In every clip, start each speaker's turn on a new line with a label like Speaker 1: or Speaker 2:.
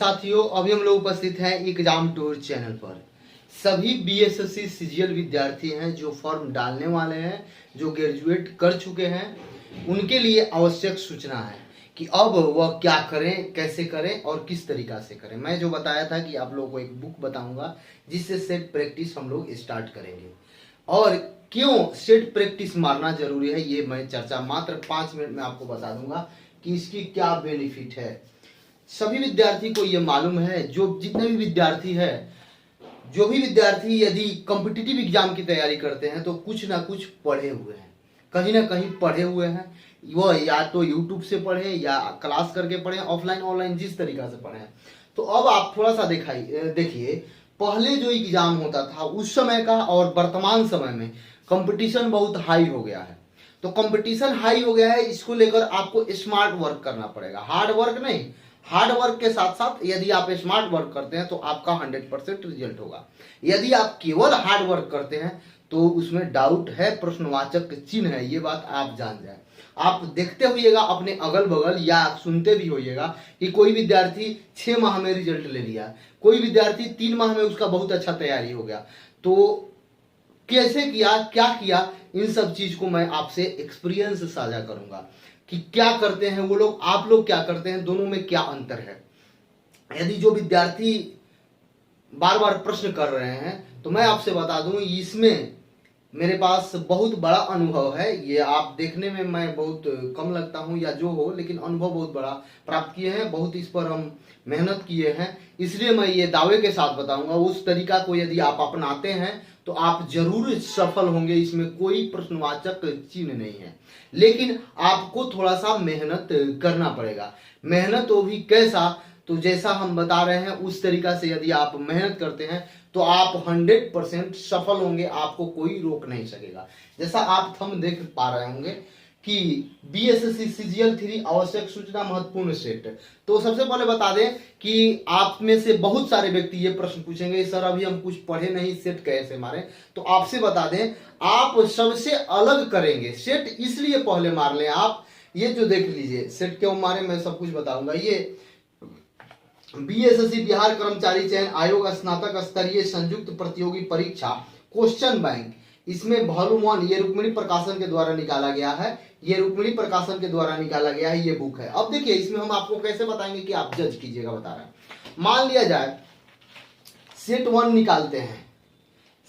Speaker 1: साथियों, अभी हम लोग उपस्थित हैं एग्जाम टूर चैनल पर। सभी बीएसएससी सीजीएल विद्यार्थी हैं जो फॉर्म डालने वाले हैं, जो ग्रेजुएट कर चुके हैं, उनके लिए आवश्यक सूचना है कि अब वह क्या करें, कैसे करें और किस तरीका से करें। मैं जो बताया था कि आप लोगों को एक बुक बताऊंगा जिससे सेट प्रैक्टिस हम लोग स्टार्ट करेंगे, और क्यों सेट प्रैक्टिस मारना जरूरी है ये मैं चर्चा मात्र 5 मिनट में आपको बता दूंगा कि इसकी क्या बेनिफिट है। सभी विद्यार्थी को ये मालूम है, जो जितने भी विद्यार्थी है, जो भी विद्यार्थी यदि कॉम्पिटिटिव एग्जाम की तैयारी करते हैं तो कुछ ना कुछ पढ़े हुए हैं, कहीं ना कहीं पढ़े हुए हैं। वो या तो यूट्यूब से पढ़े या क्लास करके पढ़े, ऑफलाइन ऑनलाइन जिस तरीका से पढ़े। तो अब आप थोड़ा सा देखिए, पहले जो एग्जाम होता था उस समय का और वर्तमान समय में कंपटीशन बहुत हाई हो गया है। तो कंपटीशन हाई हो गया है, इसको लेकर आपको स्मार्ट वर्क करना पड़ेगा, हार्ड वर्क नहीं। हार्ड वर्क के साथ साथ यदि आप स्मार्ट वर्क करते हैं तो आपका 100% रिजल्ट होगा। यदि आप केवल हार्ड वर्क करते हैं तो उसमें डाउट है, प्रश्नवाचक चिन्ह है, ये बात आप जान जाए। आप देखते होइएगा अपने अगल बगल या सुनते भी होइएगा कि कोई विद्यार्थी 6 माह में रिजल्ट ले लिया, कोई विद्यार्थी 3 माह में उसका बहुत अच्छा तैयारी हो गया। तो कैसे किया, क्या किया, इन सब चीज को मैं आपसे एक्सपीरियंस साझा करूंगा कि क्या करते हैं वो लोग, आप लोग क्या करते हैं, दोनों में क्या अंतर है। यदि जो विद्यार्थी बार बार प्रश्न कर रहे हैं तो मैं आपसे बता दूं, इसमें मेरे पास बहुत बड़ा अनुभव है। ये आप देखने में मैं बहुत कम लगता हूं या जो हो, लेकिन अनुभव बहुत बड़ा प्राप्त किए हैं, बहुत इस पर हम मेहनत किए हैं, इसलिए मैं ये दावे के साथ बताऊंगा। उस तरीका को यदि आप अपनाते हैं तो आप जरूर सफल होंगे, इसमें कोई प्रश्नवाचक चिन्ह नहीं है। लेकिन आपको थोड़ा सा मेहनत करना पड़ेगा। मेहनत तो भी कैसा, तो जैसा हम बता रहे हैं उस तरीका से यदि आप मेहनत करते हैं तो आप 100% सफल होंगे, आपको कोई रोक नहीं सकेगा। जैसा आप थंब देख पा रहे होंगे कि बीएसएससी सीजीएल 3 आवश्यक सूचना महत्वपूर्ण सेट। तो सबसे पहले बता दें कि आप में से बहुत सारे व्यक्ति ये प्रश्न पूछेंगे, सर अभी हम कुछ पढ़े नहीं, सेट कैसे मारे। तो आपसे बता दें, आप सबसे अलग करेंगे सेट, इसलिए पहले मार लें आप। ये जो देख लीजिए सेट क्यों मारे, मैं सब कुछ बताऊंगा। ये बीएसएससी बिहार कर्मचारी चयन आयोग स्नातक स्तरीय संयुक्त प्रतियोगी परीक्षा क्वेश्चन बैंक, इसमें वॉल्यूम 1 ये रुक्मिणी प्रकाशन के द्वारा निकाला गया है, ये रुक्मिणी प्रकाशन के द्वारा निकाला गया है, ये बुक है। अब देखिए इसमें हम आपको कैसे बताएंगे कि आप जज कीजिएगा, बता रहे हैं। मान लिया जाए सेट 1 निकालते हैं।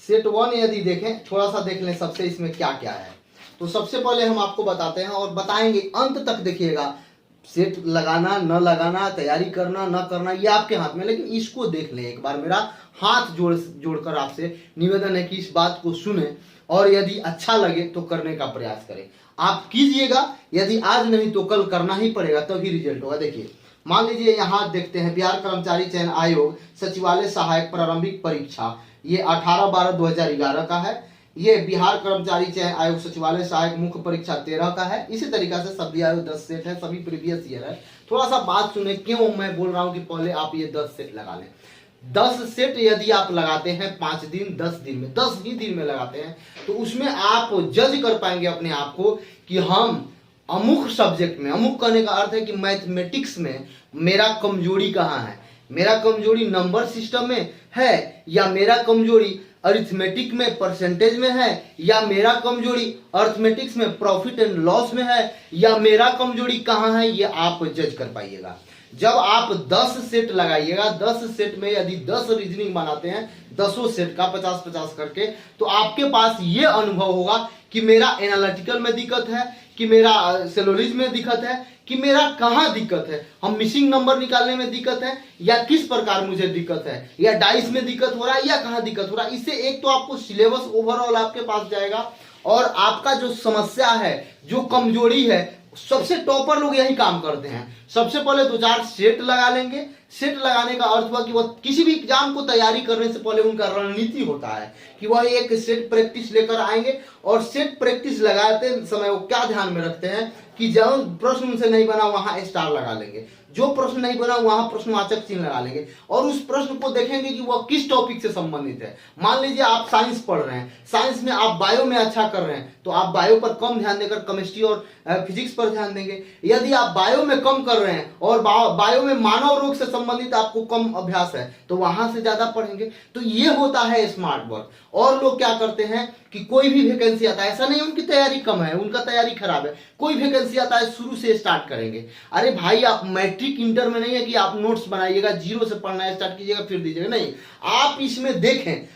Speaker 1: सेट 1 यदि देखें, थोड़ा सा देख लें सबसे इसमें क्या क्या है। तो सबसे पहले हम आपको बताते हैं और बताएंगे, अंत तक देखिएगा। सेट लगाना न लगाना, तैयारी करना न करना, ये आपके हाथ में, लेकिन इसको देख लें एक बार। मेरा हाथ जोड़कर आपसे निवेदन है कि इस बात को सुने और यदि अच्छा लगे तो करने का प्रयास करें। आप कीजिएगा, यदि आज नहीं तो कल करना ही पड़ेगा, तभी रिजल्ट होगा। देखिए मान लीजिए यहाँ देखते हैं, बिहार कर्मचारी चयन आयोग सचिवालय सहायक प्रारंभिक परीक्षा, ये 18/12/2011 का है। ये बिहार कर्मचारी चयन आयोग सचिवालय सहायक मुख्य परीक्षा 13 का है। इसी तरीका से सभी आयोग 10 सेट है, सभी प्रीवियस ईयर है। थोड़ा सा बात सुने, क्यों मैं बोल रहा हूं कि पहले आप ये 10 सेट लगा लें। 10 सेट यदि आप लगाते हैं 5 दिन 10 दिन में, 10 ही दिन में लगाते हैं, तो उसमें आप जज कर पाएंगे अपने आप को कि हम अमुक सब्जेक्ट में, अमुक कहने का अर्थ है कि मैथमेटिक्स में मेरा कमजोरी कहाँ है। मेरा कमजोरी नंबर सिस्टम में है, या मेरा कमजोरी अरिथमेटिक में परसेंटेज में है, या मेरा कमजोरी अरिथमेटिक्स में प्रॉफिट एंड लॉस में है, या मेरा कमजोरी कहाँ है, ये आप जज कर पाइएगा। जब आप 10 सेट लगाइएगा, 10 सेट में यदि 10 रीजनिंग बनाते हैं, 10 सेट का 50-50 करके, तो आपके पास ये अनुभव होगा कि मेरा एनालिटिकल में दिक्कत है, कि मेरा सेलोलिज में दिक्कत है, कि मेरा कहाँ दिक्कत है, हम मिसिंग नंबर निकालने में दिक्कत है, या किस प्रकार मुझे दिक्कत है, या डाइस में दिक्कत हो रहा है, या कहाँ दिक्कत हो रहा है। इससे एक तो आपको सिलेबस ओवरऑल आपके पास जाएगा, और आपका जो समस्या है, जो कमजोरी है, सबसे टॉपर लोग यही काम करते हैं। सबसे पहले 2-4 सेट लगा लेंगे। सेट लगाने का अर्थ हुआ कि वह किसी भी एग्जाम को तैयारी करने से पहले उनका रणनीति होता है कि वह एक सेट प्रैक्टिस लेकर आएंगे, और सेट प्रैक्टिस लगाते समय वो क्या ध्यान में रखते हैं कि जब प्रश्न उनसे नहीं बना वहां स्टार लगा लेंगे, जो प्रश्न नहीं बना वहां प्रश्नवाचक चिन्ह लगा लेंगे और उस प्रश्न को देखेंगे कि वह किस टॉपिक से संबंधित है। मान लीजिए आप साइंस पढ़ रहे हैं, साइंस में आप बायो में अच्छा कर रहे हैं तो आप बायो पर कम ध्यान देकर केमिस्ट्री और फिजिक्स पर ध्यान देंगे। यदि आप बायो में कम कर रहे हैं और बायो में मानव रोग से संबंधित आपको कम अभ्यास है तो वहां से ज्यादा पढ़ेंगे। तो ये होता है स्मार्ट वर्क। और लोग क्या करते हैं कि कोई भी वैकेंसी आता है, ऐसा नहीं उनकी तैयारी कम है, उनका तैयारी खराब है, कोई वैकेंसी आता है शुरू से स्टार्ट करेंगे। अरे भाई आप मैट्रिक इंटर में नहीं है कि आप नोट्स बनाइएगा, जीरो से पढ़ना स्टार्ट कीजिएगा फिर दीजिएगा, नहीं। आप इसमें देखें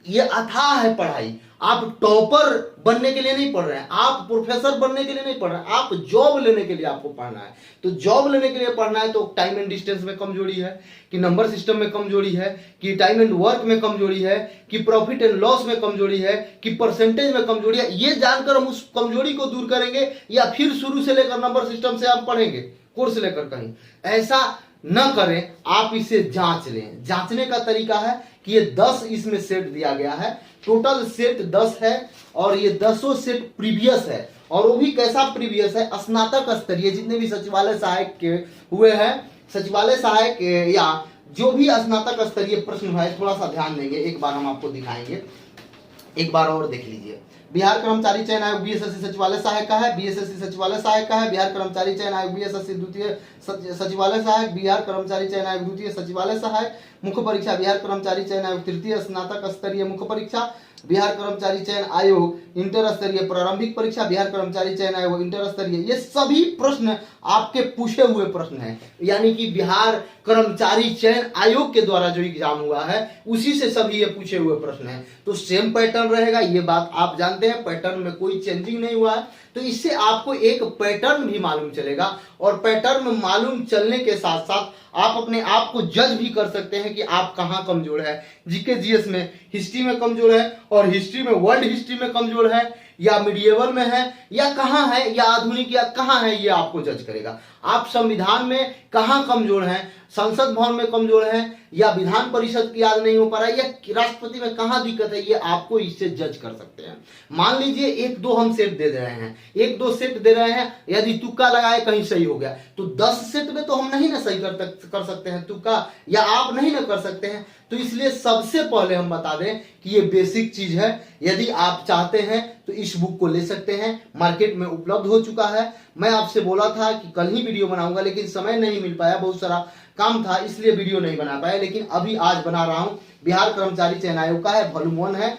Speaker 1: ये अथाह है पढ़ाई। आप टॉपर बनने के लिए नहीं पढ़ रहे हैं, आप प्रोफेसर बनने के लिए नहीं पढ़ रहे हैं, आप जॉब लेने के लिए आपको पढ़ना है। तो जॉब लेने के लिए पढ़ना है तो टाइम एंड डिस्टेंस में कमजोरी है, कि नंबर सिस्टम में कमजोरी है, कि टाइम एंड वर्क में कमजोरी है, कि प्रॉफिट एंड लॉस में कमजोरी है, कि परसेंटेज में कमजोरी है। ये जानकर हम उस कमजोरी को दूर करेंगे या फिर शुरू से लेकर नंबर सिस्टम से आप पढ़ेंगे कोर्स लेकर कहीं, ऐसा न करें। आप इसे जांच लें। जांचने का तरीका है कि ये 10 इसमें सेट दिया गया है, टोटल सेट 10 है और ये 10 सेट प्रीवियस है। और वो भी कैसा प्रीवियस है, स्नातक स्तरीय जितने भी सचिवालय सहायक के हुए हैं, सचिवालय सहायक या जो भी स्नातक स्तरीय प्रश्न है, थोड़ा सा ध्यान देंगे। एक बार हम आपको दिखाएंगे, एक बार और देख लीजिए। बिहार कर्मचारी चयन आयोग बीएसएससी सचिवालय सहायक का है, बीएसएससी सचिवालय सहायक का है, बिहार कर्मचारी चयन आयोग बीएसएससी द्वितीय सचिवालय सहायक, बिहार कर्मचारी चयन आयोग द्वितीय सचिवालय सहायक, मुख्य परीक्षा बिहार कर्मचारी चयन आयोग तृतीय स्नातक स्तरीय मुख्य परीक्षा, बिहार कर्मचारी चयन आयोग इंटर स्तरीय प्रारंभिक परीक्षा, बिहार कर्मचारी चयन आयोग इंटर स्तरीय। ये सभी प्रश्न आपके पूछे हुए प्रश्न हैं, यानी कि बिहार कर्मचारी चयन आयोग के द्वारा जो एग्जाम हुआ है उसी से सभी ये पूछे हुए प्रश्न हैं। तो सेम पैटर्न रहेगा, ये बात आप जानते हैं, पैटर्न में कोई चेंजिंग नहीं हुआ है। तो इससे आपको एक पैटर्न भी मालूम चलेगा और पैटर्न में मालूम चलने के साथ साथ आप अपने आप को जज भी कर सकते हैं कि आप कहां कमजोर है। जीके जीएस में हिस्ट्री में कमजोर है और हिस्ट्री में वर्ल्ड हिस्ट्री में कमजोर है, या मिडिएवल में है, या कहां है, या आधुनिक, या कहां है, ये आपको जज करेगा। आप संविधान में कहां कमजोर हैं, संसद भवन में कमजोर हैं, या विधान परिषद की याद नहीं हो पा रहा है, या राष्ट्रपति में कहां दिक्कत है, ये आपको इससे जज कर सकते हैं। मान लीजिए 1-2 हम सेट दे रहे हैं, 1-2 सेट दे रहे हैं, यदि तुक्का लगाए कहीं सही हो गया तो 10 सेट में तो हम नहीं ना सही कर सकते हैं तुक्का, या आप नहीं ना कर सकते हैं। तो इसलिए सबसे पहले हम बता दें कि ये बेसिक चीज है। यदि आप चाहते हैं तो इस बुक को ले सकते हैं, मार्केट में उपलब्ध हो चुका है। मैं आपसे बोला था कि कल ही वीडियो बनाऊंगा, लेकिन समय नहीं मिल पाया, बहुत सारा काम था इसलिए वीडियो नहीं बना पाया, लेकिन अभी आज बना रहा हूं। बिहार कर्मचारी चयन आयोग का है, वॉल्यूम 1 है,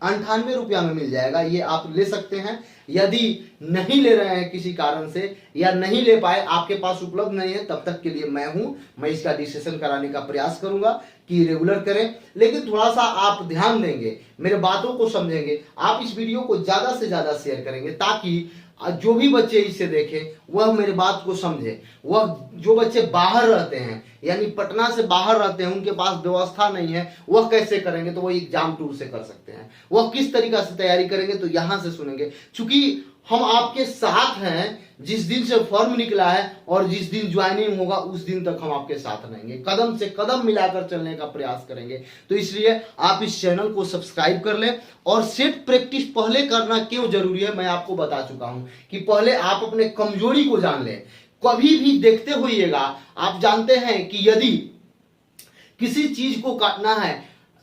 Speaker 1: 98 रुपया में मिल जाएगा, ये आप ले सकते हैं। यदि नहीं ले रहे हैं किसी कारण से या नहीं ले पाए, आपके पास उपलब्ध नहीं है, तब तक के लिए मैं हूं, मैं इसका रजिस्ट्रेशन कराने का प्रयास करूंगा कि रेगुलर करें। लेकिन थोड़ा सा आप ध्यान देंगे, मेरे बातों को समझेंगे, आप इस वीडियो को ज्यादा से ज्यादा शेयर करेंगे ताकि जो भी बच्चे इसे देखें वह मेरे बात को समझे। वह जो बच्चे बाहर रहते हैं, यानी पटना से बाहर रहते हैं, उनके पास व्यवस्था नहीं है, वह कैसे करेंगे, तो वह एग्जाम टूर से कर सकते हैं। वह किस तरीका से तैयारी करेंगे तो यहां से सुनेंगे। चूंकि हम आपके साथ हैं, जिस दिन से फॉर्म निकला है और जिस दिन ज्वाइनिंग होगा उस दिन तक हम आपके साथ रहेंगे, कदम से कदम मिलाकर चलने का प्रयास करेंगे। तो इसलिए आप इस चैनल को सब्सक्राइब कर लें। और सेट प्रैक्टिस पहले करना क्यों जरूरी है मैं आपको बता चुका हूं कि पहले आप अपने कमजोरी को जान लें। कभी भी देखते होइएगा, आप जानते हैं कि यदि किसी चीज को काटना है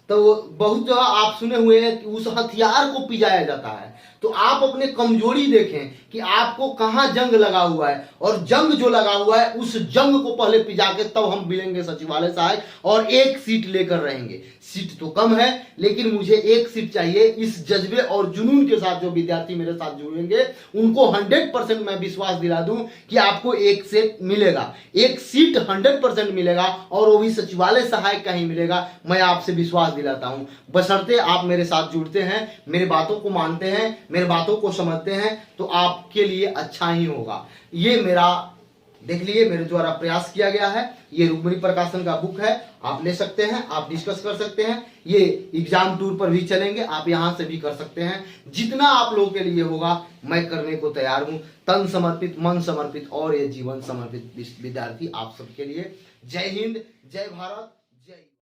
Speaker 1: तो बहुत जगह आप सुने हुए हैं कि उस हथियार को पिजाया जाता है। तो आप अपने कमजोरी देखें कि आपको कहां जंग लगा हुआ है, और जंग जो लगा हुआ है उस जंग को पहले पिजा के तब हम मिलेंगे सचिवालय सहायक और एक सीट लेकर रहेंगे। सीट तो कम है लेकिन मुझे एक सीट चाहिए। इस जज्बे और जुनून के साथ जो विद्यार्थी मेरे साथ जुड़ेंगे उनको 100% मैं विश्वास दिला दूं कि आपको एक सीट मिलेगा, एक सीट 100% मिलेगा, और वो भी सचिवालय सहायक का ही मिलेगा। मैं आपसे विश्वास दिलाता हूं, बशर्ते आप मेरे साथ जुड़ते हैं, मेरे बातों को मानते हैं, मेरे बातों को समझते हैं, तो आपके लिए अच्छा ही होगा। ये मेरा देख लिए मेरे द्वारा प्रयास किया गया है। ये रुक्मिणी प्रकाशन का बुक है, आप ले सकते हैं, आप डिस्कस कर सकते हैं। ये एग्जाम टूर पर भी चलेंगे, आप यहां से भी कर सकते हैं। जितना आप लोगों के लिए होगा मैं करने को तैयार हूं। तन समर्पित, मन समर्पित और ये जीवन समर्पित विद्यार्थी आप सबके लिए। जय हिंद, जय भारत, जय।